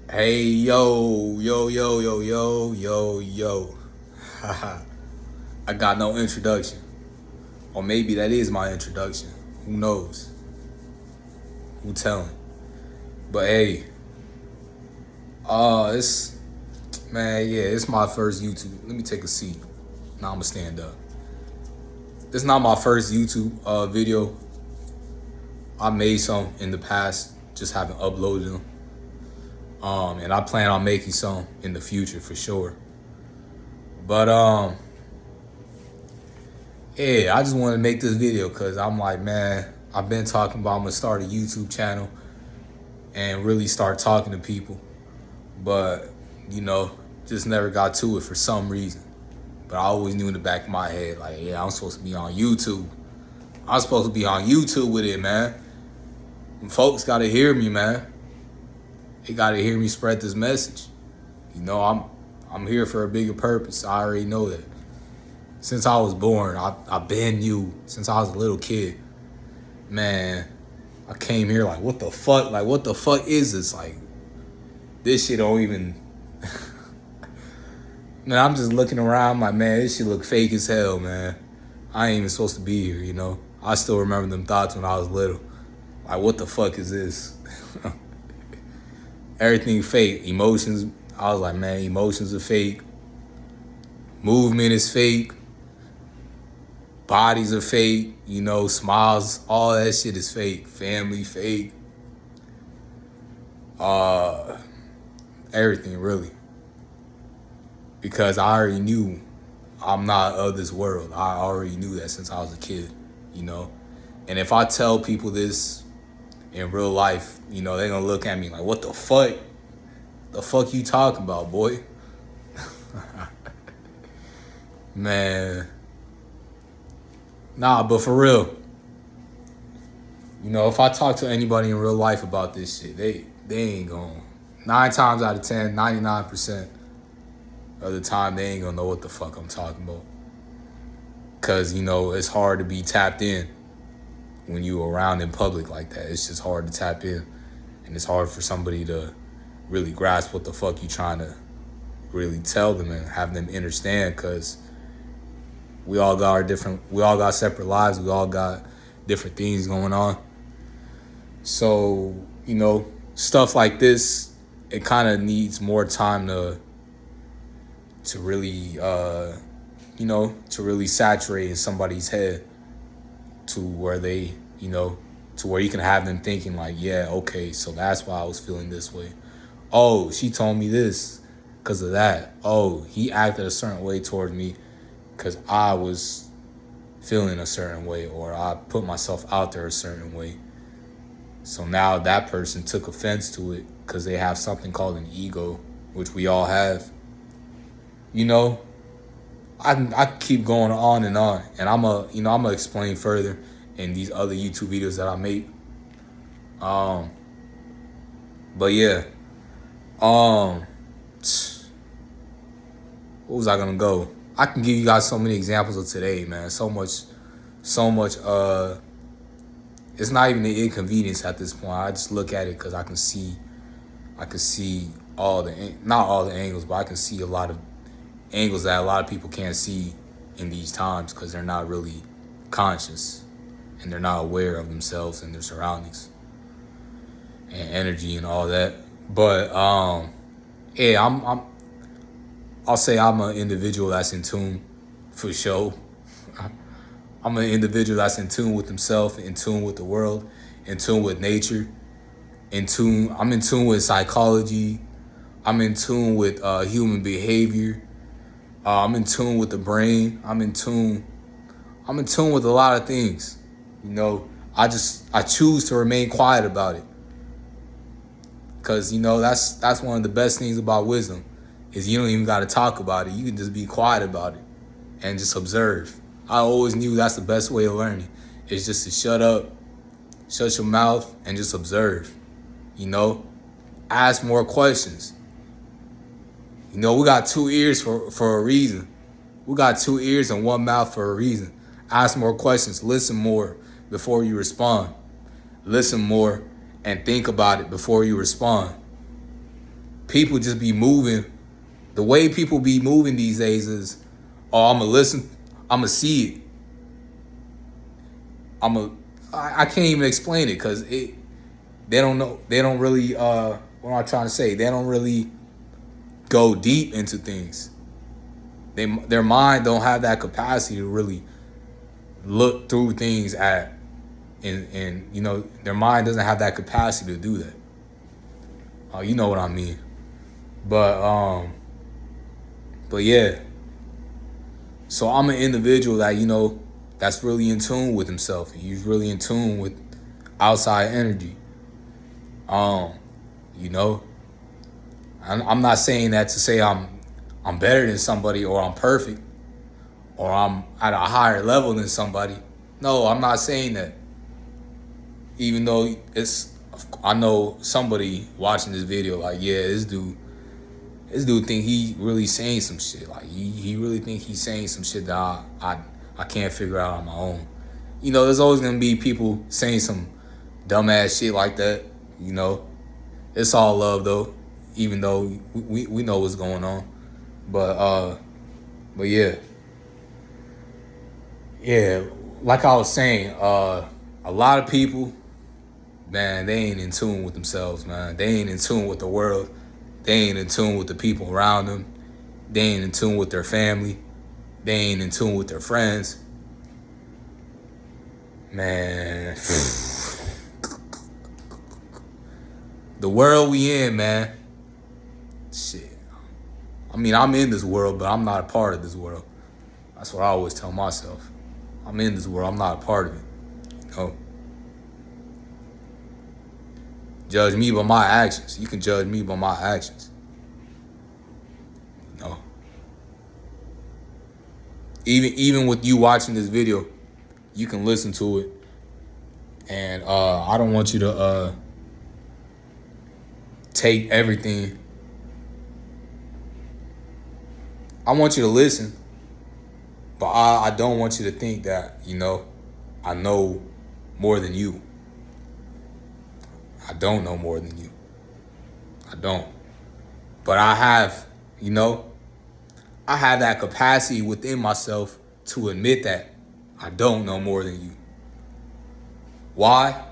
Hey, yo, yo, yo, yo, yo, yo, yo. Haha. I got no introduction. Or maybe that is my introduction. Who knows? Who telling? But hey, it's, man, yeah, it's my first YouTube. Let me take a seat. Now I'm gonna stand up. This is not my first YouTube video. I made some in the past, just haven't uploaded them. And I plan on making some in the future for sure. But yeah, I just wanted to make this video because I'm like, man, I've been talking about I'm gonna start a YouTube channel and really start talking to people, but you know, just never got to it for some reason. But I always knew in the back of my head, like, yeah, I'm supposed to be on YouTube. I'm supposed to be on YouTube with it, man. And folks gotta hear me, man. They gotta hear me spread this message. You know, I'm here for a bigger purpose. I already know that. Since I was born, I've been you since I was a little kid. Man, I came here like, what the fuck? Like, what the fuck is this? Like, this shit don't even. Man, I'm just looking around like, man, this shit look fake as hell, man. I ain't even supposed to be here, you know? I still remember them thoughts when I was little. Like, what the fuck is this? Everything fake. Emotions, I was like, man, emotions are fake. Movement is fake. Bodies are fake, you know, smiles, all that shit is fake. Family fake. Everything really. Because I already knew I'm not of this world. I already knew that since I was a kid, you know. And if I tell people this in real life, you know, they're gonna look at me like, what the fuck? The fuck you talking about, boy? Man. Nah, but for real, you know, if I talk to anybody in real life about this shit, they ain't gonna. 9 times out of 10, 99% of the time, they ain't gonna know what the fuck I'm talking about. Cause you know it's hard to be tapped in when you around in public like that. It's just hard to tap in, and it's hard for somebody to really grasp what the fuck you trying to really tell them and have them understand. Cause we all got separate lives. We all got different things going on. So, you know, stuff like this, it kind of needs more time to really, you know, to really saturate in somebody's head to where they, you know, to where you can have them thinking like, yeah, okay, so that's why I was feeling this way. Oh, she told me this because of that. Oh, he acted a certain way towards me because I was feeling a certain way, or I put myself out there a certain way. So now that person took offense to it because they have something called an ego, which we all have. You know, I can keep going on, and I'm gonna explain further in these other YouTube videos that I make. But yeah, what was I gonna go? I can give you guys so many examples of today, man. So much. It's not even an inconvenience at this point. I just look at it because I can see not all the angles, but I can see a lot of angles that a lot of people can't see in these times because they're not really conscious and they're not aware of themselves and their surroundings and energy and all that. But yeah, I'll say I'm an individual that's in tune for sure. I'm an individual that's in tune with himself, in tune with the world, in tune with nature, I'm in tune with psychology. I'm in tune with human behavior. I'm in tune with the brain. I'm in tune with a lot of things. You know, I choose to remain quiet about it. Cause you know, that's one of the best things about wisdom is you don't even gotta talk about it. You can just be quiet about it and just observe. I always knew that's the best way of learning. Is just to shut up, shut your mouth, and just observe. You know, ask more questions. You know, we got 2 ears for a reason. We got 2 ears and 1 mouth for a reason. Ask more questions. Listen more before you respond. Listen more and think about it before you respond. people just be moving. The way people be moving these days is, oh, I'm gonna listen, I'm gonna see it. I can't even explain it because they don't know, they don't really, what am I trying to say? They don't really go deep into things. Their mind don't have that capacity to really look through things and their mind doesn't have that capacity to do that. You know what I mean. But yeah. So I'm an individual that, that's really in tune with himself. He's really in tune with outside energy. You know, I'm not saying that to say I'm better than somebody or I'm perfect or I'm at a higher level than somebody. No, I'm not saying that. Even though I know somebody watching this video like, yeah, this dude think he really saying some shit. Like he really think he's saying some shit that I can't figure out on my own. There's always gonna be people saying some dumbass shit like that. It's all love though, even though we know what's going on. But yeah. Yeah, like I was saying, a lot of people, man, they ain't in tune with themselves, man. They ain't in tune with the world. They ain't in tune with the people around them. They ain't in tune with their family. They ain't in tune with their friends. Man, the world we in, man. Shit. I mean, I'm in this world, but I'm not a part of this world. That's what I always tell myself. I'm in this world. I'm not a part of it. Judge me by my actions. You can judge me by my actions. Even with you watching this video, you can listen to it. And I don't want you to take everything. I want you to listen. But I don't want you to think that, I know more than you. I don't know more than you. I don't. But I have, I have that capacity within myself to admit that I don't know more than you. Why?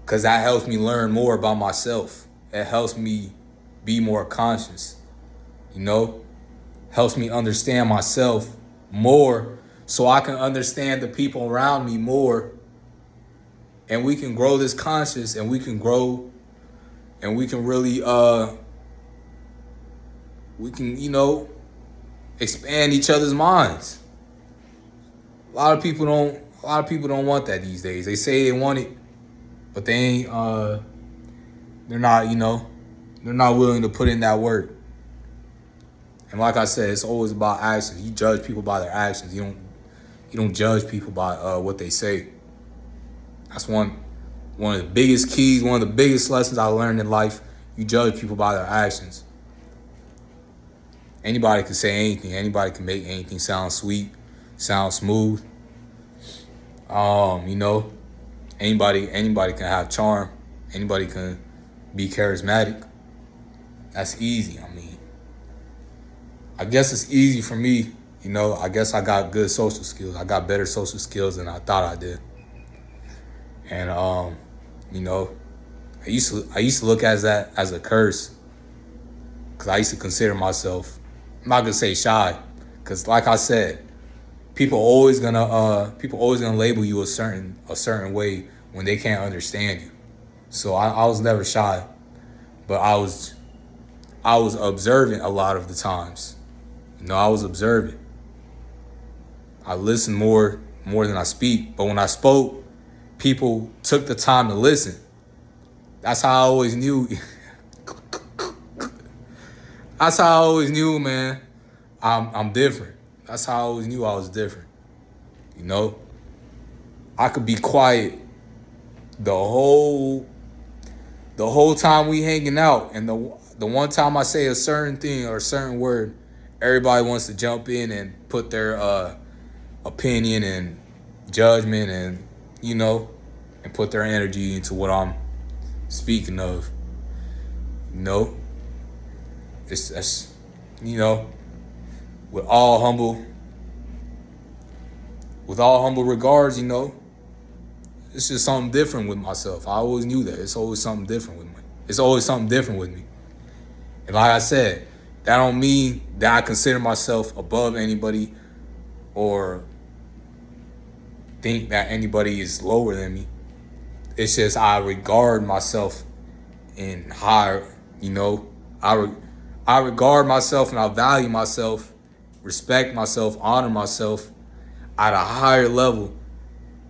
Because that helps me learn more about myself. It helps me be more conscious. Helps me understand myself more so I can understand the people around me more. And we can grow this conscious and we can grow and we can really we can, expand each other's minds. A lot of people don't want that these days. They say they want it, but they ain't they're not willing to put in that work. And like I said, it's always about actions. You judge people by their actions. You don't judge people by what they say. That's one of the biggest keys, one of the biggest lessons I learned in life. You judge people by their actions. Anybody can say anything. Anybody can make anything sound sweet, sound smooth. Anybody can have charm. Anybody can be charismatic. That's easy. I guess it's easy for me. I guess I got good social skills. I got better social skills than I thought I did. And I used to look at that as a curse, because I used to consider myself, I'm not gonna say shy, because like I said, people always gonna label you a certain way when they can't understand you. So I was never shy, but I was observant a lot of the times. I was observant. I listened more than I speak, but when I spoke, people took the time to listen. That's how I always knew. That's how I always knew, man. I'm different. That's how I always knew I was different. I could be quiet the whole time we hanging out, and the one time I say a certain thing or a certain word, everybody wants to jump in and put their opinion and judgment and and put their energy into what I'm speaking of. That's, you know, with all humble regards, you know, it's just something different with myself. I always knew that. It's always something different with me. It's always something different with me. And like I said, that don't mean that I consider myself above anybody or think that anybody is lower than me. It's just I regard myself in higher, you know, I regard myself and I value myself, respect myself, honor myself at a higher level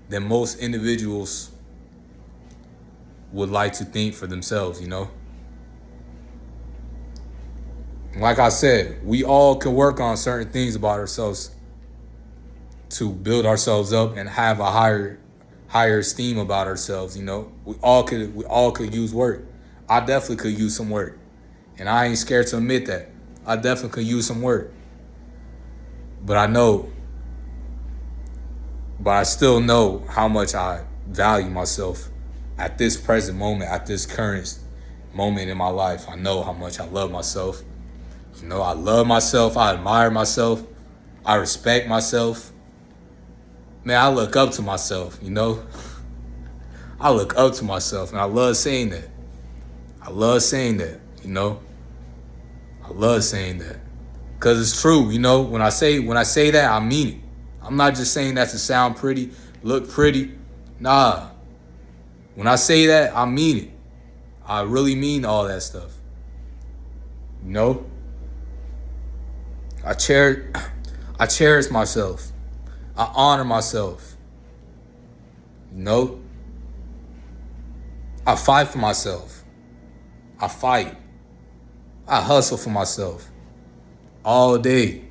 than most individuals would like to think for themselves, you know? Like I said, we all can work on certain things about ourselves to build ourselves up and have a higher esteem about ourselves, you know? We all could use work. I definitely could use some work. And I ain't scared to admit that. I definitely could use some work. But I still know how much I value myself at this present moment, at this current moment in my life. I know how much I love myself. You know, I love myself. I admire myself. I respect myself. Man, I look up to myself, you know? I look up to myself, and I love saying that. I love saying that, you know? I love saying that. Because it's true, you know? When I say that, I mean it. I'm not just saying that to sound pretty, look pretty. Nah. When I say that, I mean it. I really mean all that stuff. You know? I cherish myself. I honor myself. You know? I fight for myself. I fight. I hustle for myself. All day.